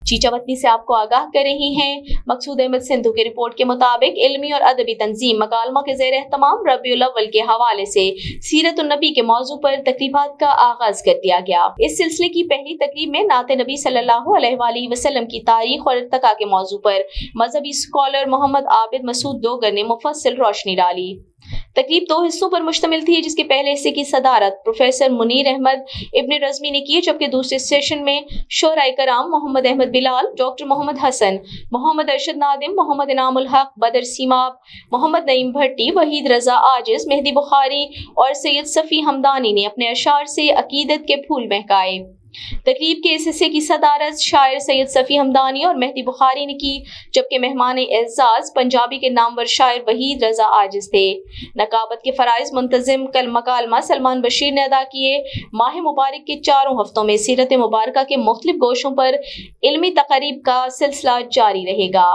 चीचा वतनी से आपको आगाह कर रही हैं। मकसूद अहमद सिंधु की रिपोर्ट के मुताबिक इल्मी और अदबी तंजीम मकालमा के ज़ेर एहतमाम रबीउल अव्वल के हवाले से सीरतुन नबी के मौजू पर तकरीबात का आगाज कर दिया गया। इस सिलसिले की पहली तकरीब में नाते नबी सल्लल्लाहु अलैहि वसल्लम की तारीख और इर्तका के मौजू पर मजहबी स्कॉलर मोहम्मद आबिद मसूद डोगर ने मुफस्सिल रोशनी डाली। तकरीब 2 हिस्सों पर मुश्तमिल थी, जिसके पहले हिस्से की सदारत प्रोफेसर मुनीर अहमद इब्न रज़मी ने की, जबकि दूसरे सेशन में शोराए कराम मोहम्मद अहमद बिलाल, डॉक्टर मोहम्मद हसन, मोहम्मद अरशद नादिम, मोहम्मद इनामुल हक, बदर सीमाब, मोहम्मद नईम भट्टी, वहीद रजा आजिज, मेहदी बुखारी और सैयद सफ़ी हमदानी ने अपने अशार से अकीदत के फूल महकाए। तकरीब के इस हिस्से की सदारत शायर सैयद सफ़ी हमदानी और मेहदी बुखारी ने की, जबकि मेहमान एजाज पंजाबी के नामवर शायर वहीद रजा आजिज थे। नकाबत के फ़राइज़ मुंतज़िम कल मकालमा सलमान बशीर ने अदा किए। माह मुबारक के 4 हफ्तों में सीरत मुबारका के मुख्तलिफ गोशों पर इल्मी तक़रीब का सिलसिला जारी रहेगा।